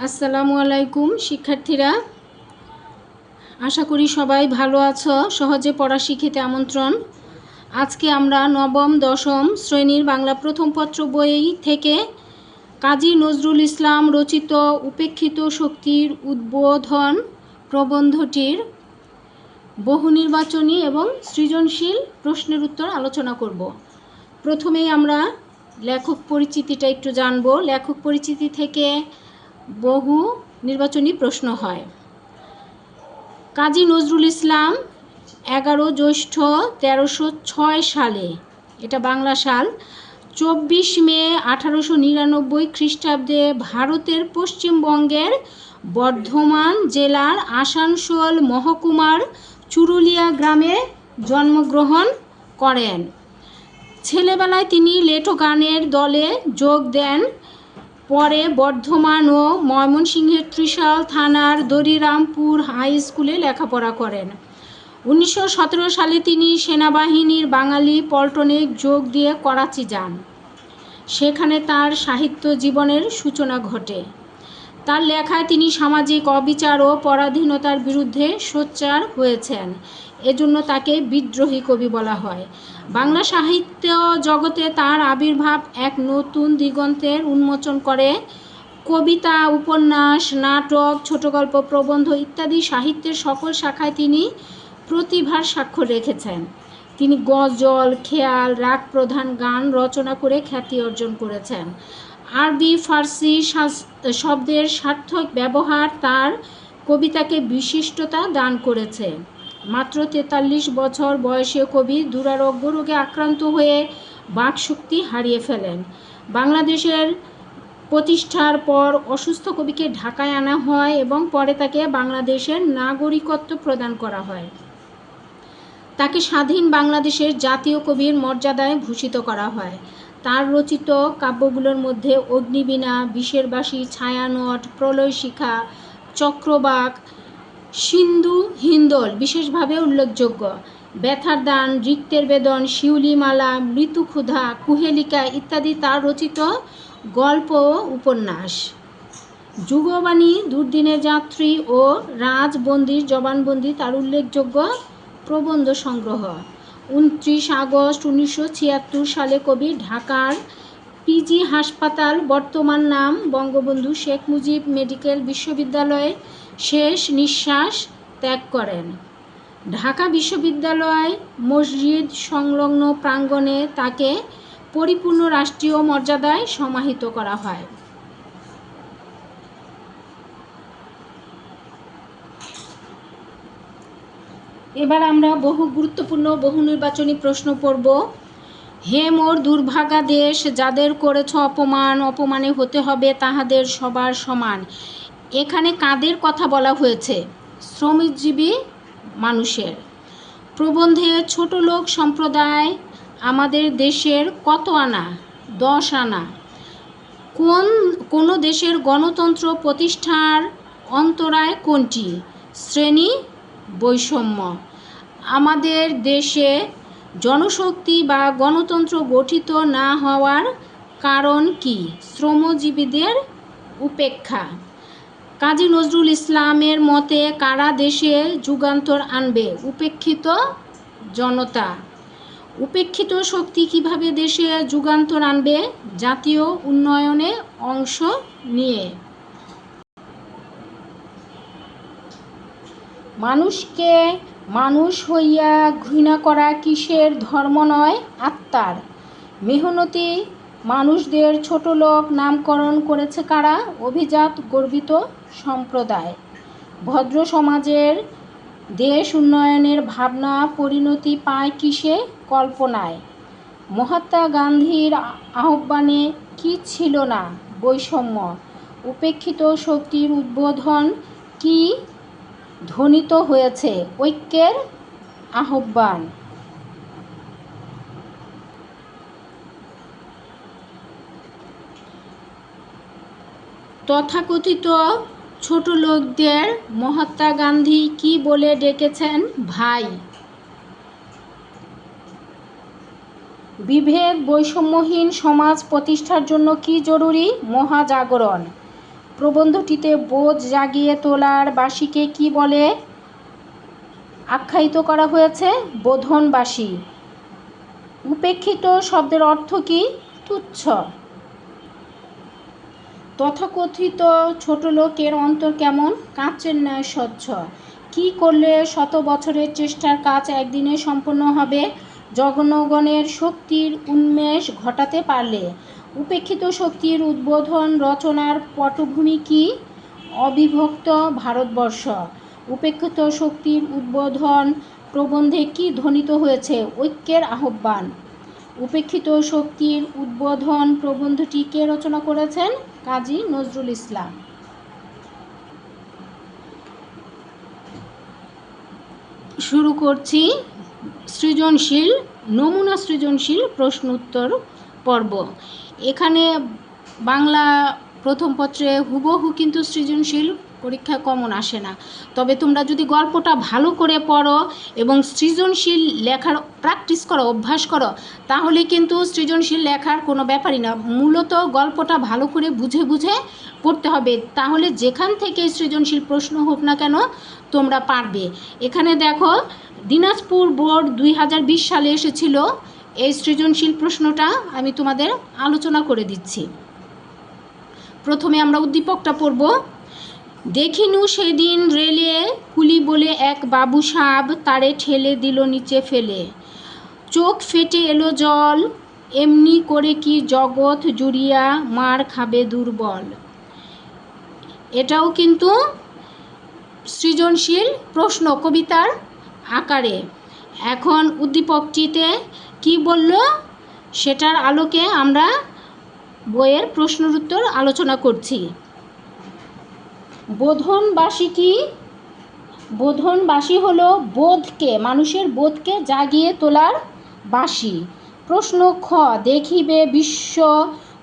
আসসালামু আলাইকুম শিক্ষার্থীরা, আশা করি সবাই ভালো আছো। সহজে পড়া শিখিতে আমন্ত্রণ। আজকে আমরা নবম দশম শ্রেণীর বাংলা প্রথম পত্র বই থেকে কাজী নজরুল ইসলাম রচিত উপেক্ষিত শক্তির উদ্বোধন প্রবন্ধটির বহুনির্বাচনী এবং সৃজনশীল প্রশ্নের উত্তর আলোচনা করব। প্রথমেই আমরা লেখক পরিচিতিটা একটু জানব। লেখক পরিচিতি থেকে বহু নির্বাচনী প্রশ্ন হয়। কাজী নজরুল ইসলাম 11 জ্যৈষ্ঠ 1306 সালে, এটা বাংলা সাল, 24 মে 1899 খ্রিস্টাব্দে ভারতের পশ্চিমবঙ্গের বর্ধমান জেলার আসানসোল মহকুমার চুরুলিয়া গ্রামে জন্মগ্রহণ করেন। ছেলেবেলায় তিনি লেটো গানের দলে যোগ দেন। পরে বর্ধমান ও ময়মনসিংহের ত্রিশাল থানার দরিরামপুর হাই স্কুলে লেখাপড়া করেন। 1917 সালে তিনি সেনাবাহিনীর বাঙালি পল্টনে যোগ দিয়ে করাচি যান। সেখানে তার সাহিত্য জীবনের সূচনা ঘটে। তার লেখায় তিনি সামাজিক অবিচার ও পরাধীনতার বিরুদ্ধে সোচ্চার হয়েছেন। এজন্য তাকে বিদ্রোহী কবি বলা হয়। বাংলা সাহিত্য জগতে তার আবির্ভাব এক নতুন দিগন্তের উন্মোচন করে। কবিতা, উপন্যাস, নাটক, ছোটগল্প, প্রবন্ধ ইত্যাদি সাহিত্যের সকল শাখায় তিনি প্রতিভার স্বাক্ষর রেখেছেন। তিনি গজল, খেয়াল, রাগ প্রধান গান রচনা করে খ্যাতি অর্জন করেছেন। আরবি ফার্সি শব্দের সার্থক ব্যবহার তার কবিতাকে বিশিষ্টতা দান করেছে। মাত্র 43 বছর বয়সে কবি দুরারোগ্য রোগে আক্রান্ত হয়ে বাকশক্তি হারিয়ে ফেলেন। বাংলাদেশের প্রতিষ্ঠার পর অসুস্থ কবিকে ঢাকায় আনা হয় এবং পরে তাকে বাংলাদেশের নাগরিকত্ব প্রদান করা হয়। তাকে স্বাধীন বাংলাদেশের জাতীয় কবির মর্যাদায় ভূষিত করা হয়। তার রচিত কাব্যগুলোর মধ্যে অগ্নিবীণা, বিষের বাঁশি, ছায়ানট, প্রলয়শিখা, চক্রবাক, সিন্ধু হিন্দোল বিশেষভাবে উল্লেখযোগ্য। ব্যথার দান, রিক্তের বেদন, শিউলিমালা, মৃত্যুক্ষুধা, কুহেলিকা ইত্যাদি তার রচিত গল্প ও উপন্যাস। যুগবাণী, দুর্দিনের যাত্রী ও রাজবন্দির জবানবন্দি তার উল্লেখযোগ্য প্রবন্ধ সংগ্রহ। 29 আগস্ট 1976 সালে কবি ঢাকার পিজি হাসপাতাল, বর্তমান নাম বঙ্গবন্ধু শেখ মুজিব মেডিকেল বিশ্ববিদ্যালয়ে শেষ নিঃশ্বাস ত্যাগ করেন। ঢাকা বিশ্ববিদ্যালয় মসজিদ সংলগ্ন প্রাঙ্গণে তাকে পরিপূর্ণ রাষ্ট্রীয় মর্যাদায় সমাহিত করা হয়। এবার আমরা বহু গুরুত্বপূর্ণ বহু নির্বাচনী প্রশ্ন পড়ব। হে মোর দুর্ভাগা দেশ, যাদের করেছ অপমান, অপমানে হতে হবে তাহাদের সবার সমান। এখানে কাদের কথা বলা হয়েছে? শ্রমজীবী মানুষের। প্রবন্ধে ছোট লোক সম্প্রদায় আমাদের দেশের কত আনা? 10 আনা। কোন দেশের গণতন্ত্র প্রতিষ্ঠার অন্তরায় কোনটি? শ্রেণী বৈষম্য। আমাদের দেশে জনশক্তি বা গণতন্ত্র গঠিত না হওয়ার কারণ কি? শ্রমজীবীদের উপেক্ষা। কাজী নজরুল ইসলামের মতে কারা দেশে যুগান্তর আনবে? উপেক্ষিত জনতা। উপেক্ষিত শক্তি কিভাবে দেশে যুগান্তর আনবে? জাতীয় উন্নয়নে অংশ নিয়ে। মানুষকে মানুষ হইয়া ঘৃণা করা কিসের ধর্ম নয়? আত্মার। মেহনতি মানুষদের ছোট লোক নামকরণ করেছে কারা? অভিজাত গর্বিত সম্প্রদায়। ভদ্র সমাজের দেশ উন্নয়নের ভাবনা পরিণতি পায় কিসে? কল্পনায়। মহাত্মা গান্ধীর আহ্বানে কি ছিল না? বৈষম্য। উপেক্ষিত শক্তির উদ্বোধন কি ধ্বনিত হয়েছে? ঐক্যের আহ্বান। তথাকথিত ছোট লোকদের মহাত্মা গান্ধী কি বলে ডেকেছেন? ভাই। বিভেদ বৈষম্যহীন সমাজ প্রতিষ্ঠার জন্য কি জরুরি? মহাজাগরণ। প্রবন্ধটিতে বোধ জাগিয়ে তোলার বাসীকে কি বলে আখ্যায়িত করা হয়েছে? বোধনবাসী। উপেক্ষিত শব্দের অর্থ কি? তুচ্ছ। তথাকথিত ছোট লোকের অন্তর কেমন? কাঁচের ন্যায় স্বচ্ছ। কি করলে 100 বছরের চেষ্টার কাজ একদিনে সম্পন্ন হবে? জনগণের শক্তির উন্মেষ ঘটাতে পারলে। উপেক্ষিত শক্তির উদ্বোধন রচনার পটভূমি কি? অবিভক্ত ভারতবর্ষ। উপেক্ষিত শক্তির উদ্বোধন প্রবন্ধে কি ধ্বনিত হয়েছে? ঐক্যের আহ্বান। উপেক্ষিত শক্তির উদ্বোধন প্রবন্ধটি কে রচনা করেছেন? কাজী নজরুল ইসলাম। শুরু করছি সৃজনশীল নমুনা সৃজনশীল প্রশ্ন উত্তর পর্ব। এখানে বাংলা প্রথম পত্রে হুবহু কিন্তু সৃজনশীল পরীক্ষা কমন আসে না, তবে তোমরা যদি গল্পটা ভালো করে পড়ো এবং সৃজনশীল লেখার প্র্যাকটিস করো, অভ্যাস করো, তাহলে কিন্তু সৃজনশীল লেখার কোনো ব্যাপারই না। মূলত গল্পটা ভালো করে বুঝে বুঝে পড়তে হবে, তাহলে যেখান থেকে সৃজনশীল প্রশ্ন হোক না কেন তোমরা পারবে। এখানে দেখো, দিনাজপুর বোর্ড 2020 সালে এসেছিল এই সৃজনশীল প্রশ্নটা, আমি তোমাদের আলোচনা করে দিচ্ছি। প্রথমে আমরা উদ্দীপকটা পড়ব। দেখিনু সেদিন রেলে কুলি বলে এক বাবু সাব, তারে ঠেলে দিল নিচে ফেলে, চোখ ফেটে এলো জল, এমনি করে কি জগৎ জুড়িয়া মার খাবে দুর্বল। এটাও কিন্তু সৃজনশীল প্রশ্ন কবিতার আকারে। এখন উদ্দীপকটিতে কি বলল সেটার আলোকে আমরা বইয়ের প্রশ্নের উত্তর আলোচনা করছি। বোধনবাসী কি? বোধনবাসী হলো বোধকে, মানুষের বোধকে জাগিয়ে তোলার বাসী। প্রশ্ন খ, দেখিবে বিশ্ব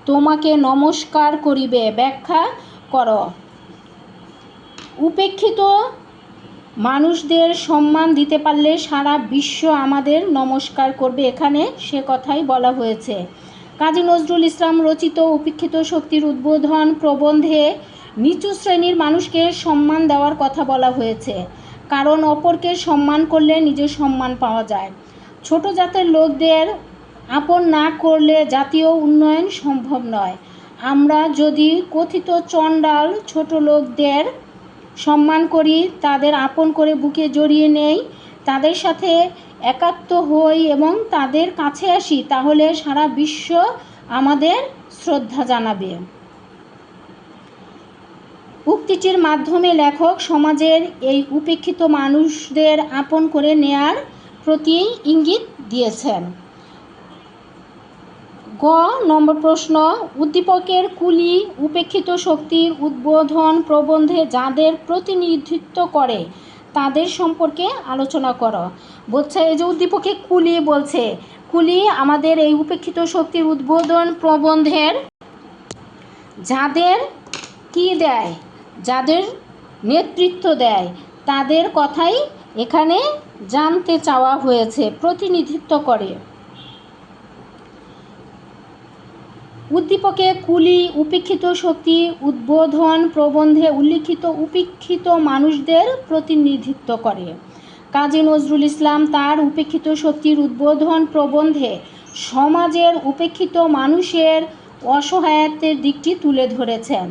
তোমাকে নমস্কার করিবে, ব্যাখ্যা করো। উপেক্ষিত মানুষদের সম্মান দিতে পারলে সারা বিশ্ব আমাদের নমস্কার করবে, এখানে সে কথাই বলা হয়েছে। কাজী নজরুল ইসলাম রচিত উপেক্ষিত শক্তির উদ্বোধন প্রবন্ধে নিচু শ্রেণীর মানুষকে সম্মান দেওয়ার কথা বলা হয়েছে, কারণ অপরকে সম্মান করলে নিজের সম্মান পাওয়া যায়। ছোট জাতের লোকদের আপন না করলে জাতীয় উন্নয়ন সম্ভব নয়। আমরা যদি কথিত চণ্ডাল ছোট লোকদের সম্মান করি, তাদের আপন করে বুকে জড়িয়ে নেই, তাদের সাথে একাত্ম হই এবং তাদের কাছে আসি, তাহলে সারা বিশ্ব আমাদের শ্রদ্ধা জানাবে। উক্তিটির মাধ্যমে লেখক সমাজের এই উপেক্ষিত মানুষদের আপন করে নেয়ার প্রতি ইঙ্গিত দিয়েছেন। গ নম্বর প্রশ্ন, উদ্দীপকের কুলি উপেক্ষিত শক্তির উদ্বোধন প্রবন্ধে যাদের প্রতিনিধিত্ব করে তাদের সম্পর্কে আলোচনা করো। বলছে এই যে উদ্দীপকে কুলি বলছে, কুলি আমাদের এই উপেক্ষিত শক্তির উদ্বোধন প্রবন্ধের যাদের কি দেয়, যাদের নেতৃত্ব দেয়, তাদের কথাই এখানে জানতে চাওয়া হয়েছে, প্রতিনিধিত্ব করে। উদ্দীপকে কুলি উপেক্ষিত শক্তি উদ্বোধন প্রবন্ধে উল্লিখিত উপেক্ষিত মানুষদের প্রতিনিধিত্ব করে। কাজী নজরুল ইসলাম তার উপেক্ষিত শক্তির উদ্বোধন প্রবন্ধে সমাজের উপেক্ষিত মানুষের অসহায়ত্বের দিকটি তুলে ধরেছেন।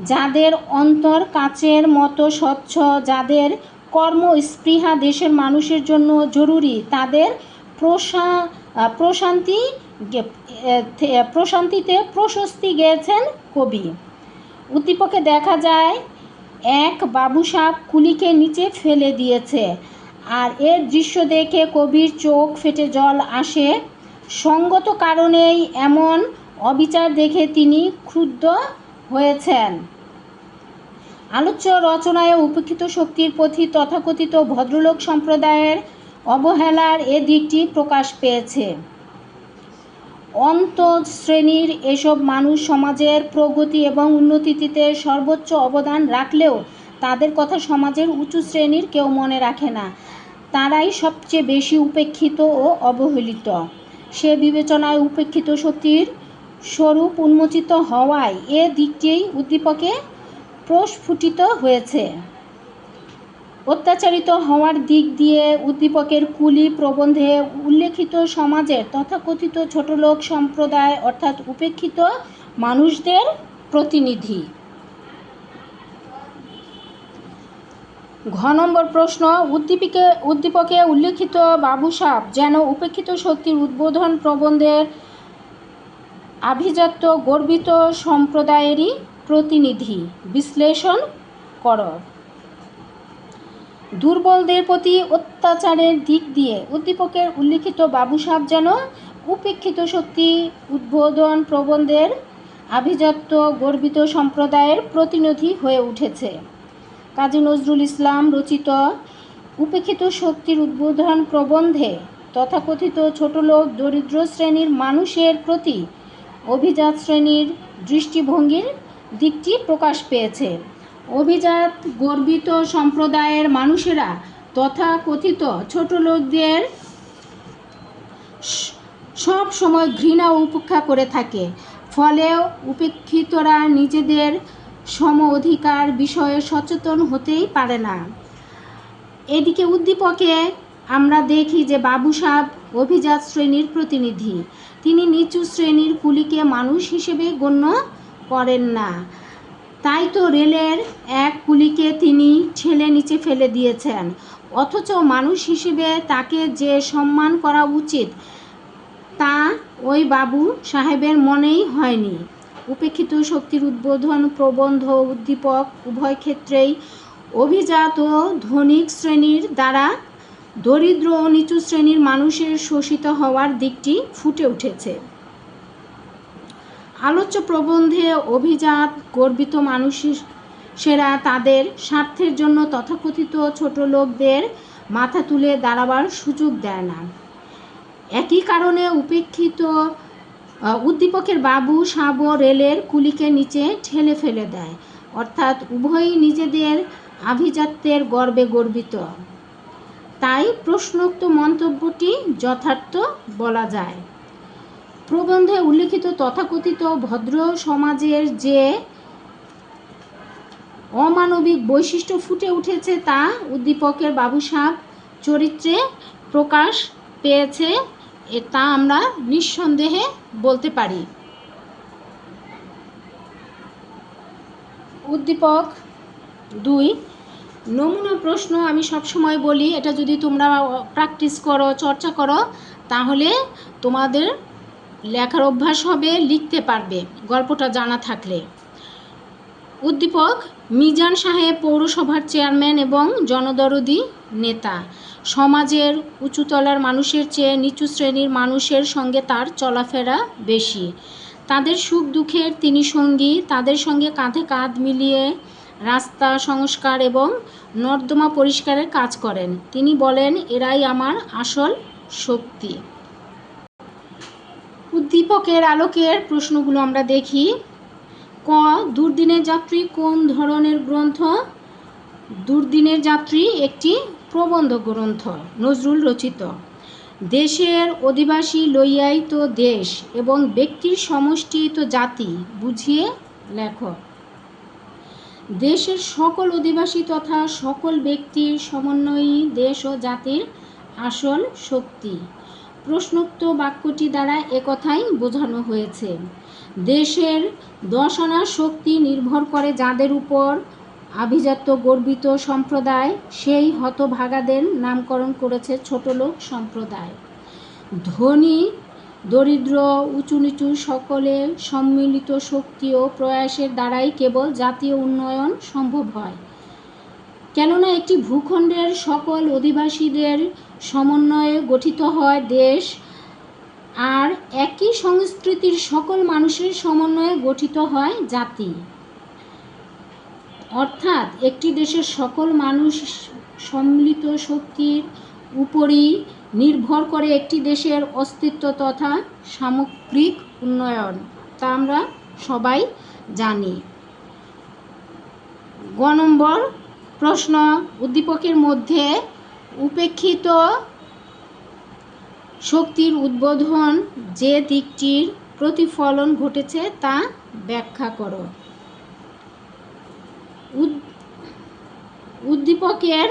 যাদের অন্তর কাচের মতো স্বচ্ছ, যাদের কর্মস্পৃহা দেশের মানুষের জন্য জরুরি, তাদের প্রশান্তিতে প্রশস্তি গেয়েছেন কবি। উদ্দীপকে দেখা যায় এক বাবু সাপ কুলিকে নিচে ফেলে দিয়েছে, আর এর দৃশ্য দেখে কবির চোখ ফেটে জল আসে। সঙ্গত কারণেই এমন অবিচার দেখে তিনি ক্ষুব্ধ হয়েছেন। আলোচ্য রচনায় উপেক্ষিত শক্তির প্রতি তথাকথিত ভদ্রলোক সম্প্রদায়ের অবহেলার এ দিকটি প্রকাশ পেয়েছে। অন্তঃশ্রেণীর এসব মানুষ সমাজের প্রগতি এবং উন্নতিতে সর্বোচ্চ অবদান রাখলেও তাদের কথা সমাজের উঁচু শ্রেণীর কেউ মনে রাখে না। তারাই সবচেয়ে বেশি উপেক্ষিত ও অবহেলিত। সে বিবেচনায় উপেক্ষিত শক্তির স্বরূপ উন্মোচিত হওয়ায় এ দিকটি উদ্দীপকে প্রস্ফুটিত হয়েছে। অত্যাচারিত হওয়ার দিক দিয়ে উদ্দীপকের কুলি প্রবন্ধে উল্লেখিত সমাজের তথাকথিত ছোটলোক সম্প্রদায় অর্থাৎ উপেক্ষিত মানুষদের প্রতিনিধি। ঘ নম্বর প্রশ্ন, উদ্দীপকে উল্লেখিত বাবুসাপ যেন উপেক্ষিত শক্তির উদ্বোধন প্রবন্ধের আভিজাত্য গর্বিত সম্প্রদায়েরই প্রতিনিধি, বিশ্লেষণ কর। দুর্বলদের প্রতি অত্যাচারের দিক দিয়ে উদ্দীপকের উল্লিখিত বাবুসাপ যেন উপেক্ষিত শক্তি উদ্বোধন প্রবন্ধের আভিজাত্য গর্বিত সম্প্রদায়ের প্রতিনিধি হয়ে উঠেছে। কাজী নজরুল ইসলাম রচিত উপেক্ষিত শক্তির উদ্বোধন প্রবন্ধে তথাকথিত ছোটলোক দরিদ্র শ্রেণীর মানুষের প্রতি অভিজাত শ্রেণীর দৃষ্টিভঙ্গির দিকটি প্রকাশ পেয়েছে। অভিজাত গর্বিত সম্প্রদায়ের মানুষেরা তথাকথিত ছোটলোকদের সব সময় ঘৃণা ও উপেক্ষা করে থাকে, ফলে উপেক্ষিতরা নিজেদের সম অধিকার বিষয়ে সচেতন হতেই পারে না। এদিকে উদ্দীপকে আমরা দেখি যে বাবুসাপ অভিজাত শ্রেণীর প্রতিনিধি। তিনি নিচু শ্রেণীর কুলিকে মানুষ হিসেবে গণ্য করেন না। তাই তো রেলের এক কুলিকে তিনি ঠেলে নিচে ফেলে দিয়েছেন, অথচ মানুষ হিসেবে তাকে যে সম্মান করা উচিত তা ওই বাবু সাহেবের মনেই হয়নি। উপেক্ষিত শক্তির উদ্বোধন প্রবন্ধ উদ্দীপক উভয় ক্ষেত্রেই অভিজাত ও ধনিক শ্রেণীর দ্বারা দরিদ্র ও নিচু শ্রেণীর মানুষের শোষিত হওয়ার দিকটি ফুটে উঠেছে। আলোচ্য প্রবন্ধে অভিজাত গর্বিত মানুষেরা তাদের স্বার্থের জন্য তথাকথিত ছোট লোকদের মাথা তুলে দাঁড়াবার সুযোগ দেয় না। একই কারণে উপেক্ষিত উদ্দীপকের বাবু সাব রেলের কুলিকে নিচে ঠেলে ফেলে দেয়, অর্থাৎ উভয়ই নিজেদের আভিজাত্যের গর্বে গর্বিত। তাই প্রশ্নোক্ত মন্তব্যটি যথার্থ বলা যায়। প্রবন্ধে উল্লেখিত তথাকথিত ভদ্র সমাজের যে অমানবিক বৈশিষ্ট্য ফুটে উঠেছে তা উদ্দীপকের বাবুসাপ চরিত্রে প্রকাশ পেয়েছে, তা আমরা নিঃসন্দেহে বলতে পারি। উদ্দীপক 2 নমুনা প্রশ্ন। আমি সবসময় বলি, এটা যদি তোমরা প্র্যাকটিস করো, চর্চা করো, তাহলে তোমাদের লেখার অভ্যাস হবে, লিখতে পারবে গল্পটা জানা থাকলে। উদ্দীপক, মিজান সাহেব পৌরসভার চেয়ারম্যান এবং জনদরদি নেতা। সমাজের উঁচুতলার মানুষের চেয়ে নিচু শ্রেণীর মানুষের সঙ্গে তার চলাফেরা বেশি। তাদের সুখ দুঃখের তিনি সঙ্গী। তাদের সঙ্গে কাঁধে কাঁধ মিলিয়ে রাস্তা সংস্কার এবং নর্দমা পরিষ্কারের কাজ করেন। তিনি বলেন, এরাই আমার আসল শক্তি। উদ্দীপকের আলোকের প্রশ্নগুলো আমরা দেখি। ক, দুর্দিনের যাত্রী কোন ধরনের গ্রন্থ? দুর্দিনের যাত্রী একটি প্রবন্ধ গ্রন্থ, নজরুল রচিত। দেশের অধিবাসী লইয়াই তো দেশ এবং ব্যক্তির সমষ্টি তো জাতি, বুঝিয়ে লেখ। দেশের সকল অধিবাসী তথা সকল ব্যক্তির সমন্বয়ই দেশ ও জাতির আসল শক্তি। প্রশ্নোক্ত বাক্যটি দ্বারা একথাই বোঝানো হয়েছে। দেশের 10 আনা শক্তি নির্ভর করে যাদের উপর, আভিজাত্য গর্বিত সম্প্রদায় সেই হতভাগাদের নামকরণ করেছে ছোটলোক সম্প্রদায়। ধনী দরিদ্র উঁচু নিচু সকলের সম্মিলিত শক্তি ও প্রয়াসের দ্বারাই কেবল জাতীয় উন্নয়ন সম্ভব হয়। কেননা একটি ভূখণ্ডের সকল অধিবাসীদের সমন্বয়ে গঠিত হয় দেশ, আর একই সংস্কৃতির সকল মানুষের সমন্বয়ে গঠিত হয় জাতি। অর্থাৎ একটি দেশের সকল মানুষ সম্মিলিত শক্তির উপরই নির্ভর করে একটি দেশের অস্তিত্ব তথা সামগ্রিক উন্নয়ন, তা আমরা সবাই জানি। গ নম্বর প্রশ্ন, উদ্দীপকের মধ্যে উপেক্ষিত শক্তির উদ্বোধন যে দিকটির প্রতিফলন ঘটেছে তা ব্যাখ্যা করো। উদ্দীপকের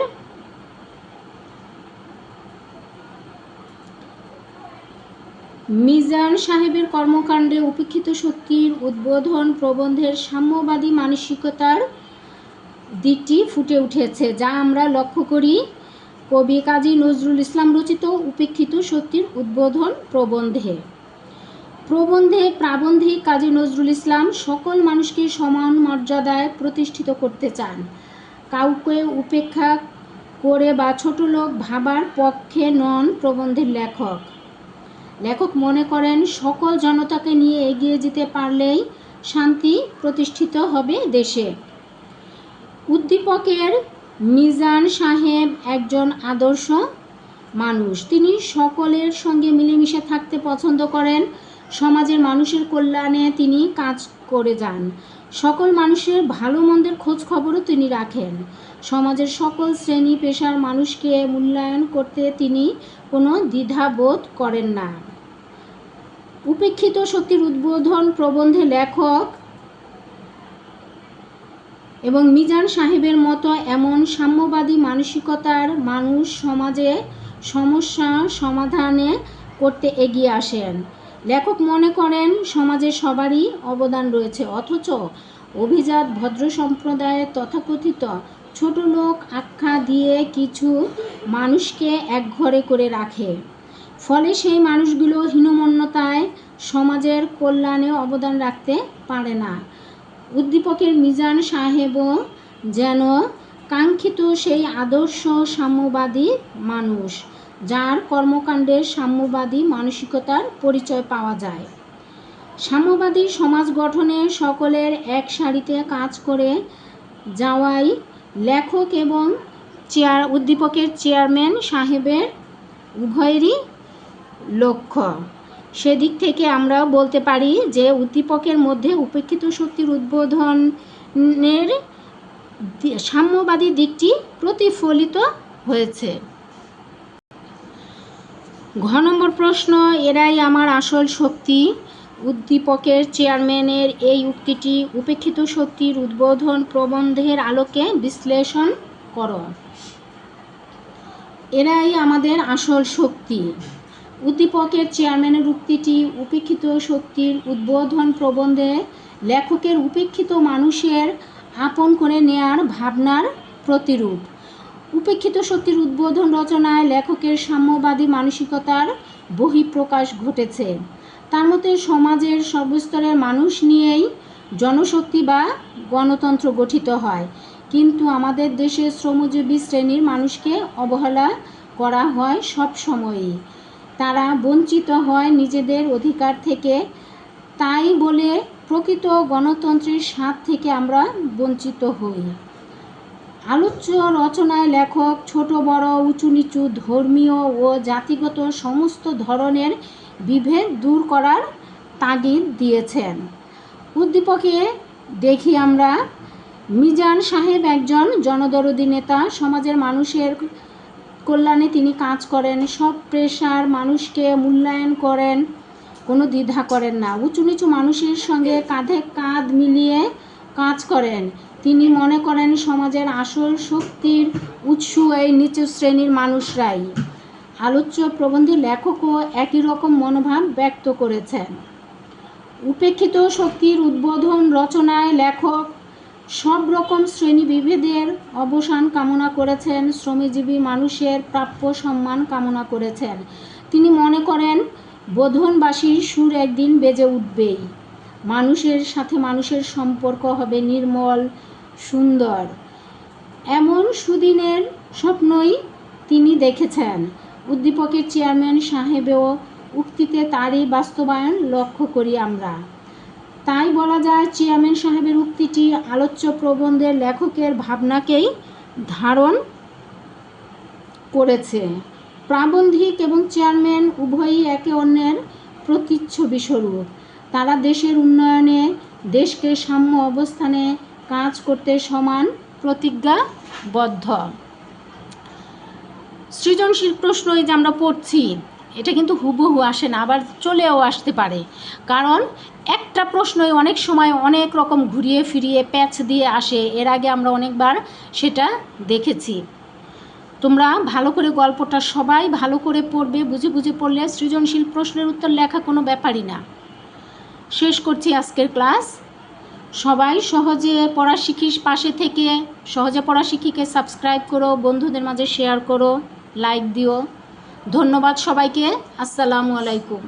মিজান সাহেবের কর্মকাণ্ডে উপেক্ষিত শক্তির উদ্বোধন প্রবন্ধের সাম্যবাদী মানসিকতার দিকটি ফুটে উঠেছে, যা আমরা লক্ষ্য করি কবি কাজী নজরুল ইসলাম রচিত উপেক্ষিত শক্তির উদ্বোধন প্রবন্ধে। প্রাবন্ধিক কাজী নজরুল ইসলাম সকল মানুষকে সমান মর্যাদায় প্রতিষ্ঠিত করতে চান। কাউকে উপেক্ষা করে বা ছোট লোক ভাবার পক্ষে নন প্রবন্ধের লেখক। লেখক মনে করেন সকল জনতাকে নিয়ে এগিয়ে যেতে পারলেই শান্তি প্রতিষ্ঠিত হবে দেশে। উদ্দীপকের মিজান সাহেব একজন আদর্শ মানুষ। তিনি সকলের সঙ্গে মিলেমিশে থাকতে পছন্দ করেন। সমাজের মানুষের কল্যাণে তিনি কাজ করে যান। সকল মানুষের ভালো মন্দের খোঁজ খবরও তিনি রাখেন। সমাজের সকল শ্রেণী পেশার মানুষকে মূল্যায়ন করতে তিনি কোনো দ্বিধাবোধ করেন না। উপেক্ষিত শক্তির উদ্বোধন প্রবন্ধে লেখক এবং মিজান সাহেবের মতো এমন সাম্যবাদী মানসিকতার মানুষ সমাজে সমস্যা সমাধানে করতে এগিয়ে আসেন। লেখক মনে করেন সমাজে সবারই অবদান রয়েছে, অথচ অভিজাত ভদ্র সম্প্রদায়ের তথাকথিত ছোট লোক আখ্যা দিয়ে কিছু মানুষকে একঘরে করে রাখে। ফলে সেই মানুষগুলো হীনমন্যতায় সমাজের কল্যাণে অবদান রাখতে পারে না। উদ্দীপকের মিজান সাহেবও যেন কাঙ্ক্ষিত সেই আদর্শ সাম্যবাদী মানুষ, যার কর্মকাণ্ডে সাম্যবাদী মানসিকতার পরিচয় পাওয়া যায়। সাম্যবাদী সমাজ গঠনে সকলের এক সারিতে কাজ করে যাওয়াই লেখক এবং উদ্দীপকের চেয়ারম্যান সাহেবের উভয়েরই লক্ষ্য। সেদিক থেকে আমরা বলতে পারি যে উদ্দীপকের মধ্যে উপেক্ষিত শক্তির উদ্বোধনের সাম্যবাদী দিকটি প্রতিফলিত হয়েছে। ঘ নম্বর প্রশ্ন, এরাই আমার আসল শক্তি। উদ্দীপকের চেয়ারম্যানের এই উক্তিটি উপেক্ষিত শক্তির উদ্বোধন প্রবন্ধের আলোকে বিশ্লেষণ করো। এরাই আমাদের আসল শক্তি। উদ্দীপকের চেয়ারম্যানের উক্তিটি উপেক্ষিত শক্তির উদ্বোধন প্রবন্ধে লেখকের উপেক্ষিত মানুষের আপন করে নেয়ার ভাবনার প্রতিরূপ। উপেক্ষিত শক্তির উদ্বোধন রচনায় লেখকের সাম্যবাদী মানসিকতার বহিঃপ্রকাশ ঘটেছে। তার মতে সমাজের সর্বস্তরের মানুষ নিয়েই জনশক্তি বা গণতন্ত্র গঠিত হয়, কিন্তু আমাদের দেশে শ্রমজীবী শ্রেণীর মানুষকে অবহেলা করা হয় সব সময়ই। তারা বঞ্চিত হয় নিজেদের অধিকার থেকে। তাই বলে প্রকৃত গণতন্ত্রের স্বাদ থেকে আমরা বঞ্চিত হই। আলোচ্য রচনায় লেখক ছোট বড় উঁচু নিচু ধর্মীয় ও জাতিগত সমস্ত ধরনের বিভেদ দূর করার তাগিদ দিয়েছেন। উদ্দীপকে দেখি আমরা মিজান সাহেব একজন জনদরদী নেতা। সমাজের মানুষের কল্যাণে তিনি কাজ করেন। সব পেশার মানুষকে মূল্যায়ন করেন, কোনো দ্বিধা করেন না। উঁচু নিচু মানুষের সঙ্গে কাঁধে কাঁধ মিলিয়ে কাজ করেন। তিনি মনে করেন সমাজের আসল শক্তির উৎস এই নিচু শ্রেণীর মানুষরাই। আলোচ্য প্রবন্ধে লেখকও একই রকম মনোভাব ব্যক্ত করেছেন। উপেক্ষিত শক্তির উদ্বোধন রচনায় লেখক সব রকম শ্রেণী বিভেদের অবসান কামনা করেছেন, শ্রমজীবী মানুষের প্রাপ্য সম্মান কামনা করেছেন। তিনি মনে করেন বোধনবাসীর সুর একদিন বেজে উঠবেই, মানুষের সাথে মানুষের সম্পর্ক হবে নির্মল সুন্দর। এমন সুদিনের স্বপ্নই তিনি দেখেছেন। উদ্দীপকের চেয়ারম্যান সাহেবেও উক্তিতে তারই বাস্তবায়ন লক্ষ্য করি আমরা। তাই বলা যায় চেয়ারম্যান সাহেবের উক্তিটি আলোচ্য প্রবন্ধের লেখকের ভাবনাকেই ধারণ করেছে। প্রাবন্ধিক এবং চেয়ারম্যান উভয়ই একে অন্যের প্রতিচ্ছবি স্বরূপ। তারা দেশের উন্নয়নে, দেশকে সাম্য অবস্থানে কাজ করতে সমান প্রতিজ্ঞাবদ্ধ। সৃজনশীল প্রশ্ন এই যে আমরা পড়ছি, এটা কিন্তু হুবহু আসে না, আবার চলেও আসতে পারে, কারণ একটা প্রশ্নই অনেক সময় অনেক রকম ঘুরিয়ে ফিরিয়ে প্যাচ দিয়ে আসে। এর আগে আমরা অনেকবার সেটা দেখেছি। তোমরা ভালো করে গল্পটা সবাই ভালো করে পড়বে, বুঝে বুঝে পড়লে সৃজনশীল প্রশ্নের উত্তর লেখা কোনো ব্যাপারই না। শেষ করছি আজকের ক্লাস। সবাই সহজে পড়া শিখিস পাশে থেকে সহজে পড়া শিখিকে সাবস্ক্রাইব করো, বন্ধুদের মাঝে শেয়ার করো, লাইক দিও। ধন্যবাদ সবাইকে। আসসালামু আলাইকুম।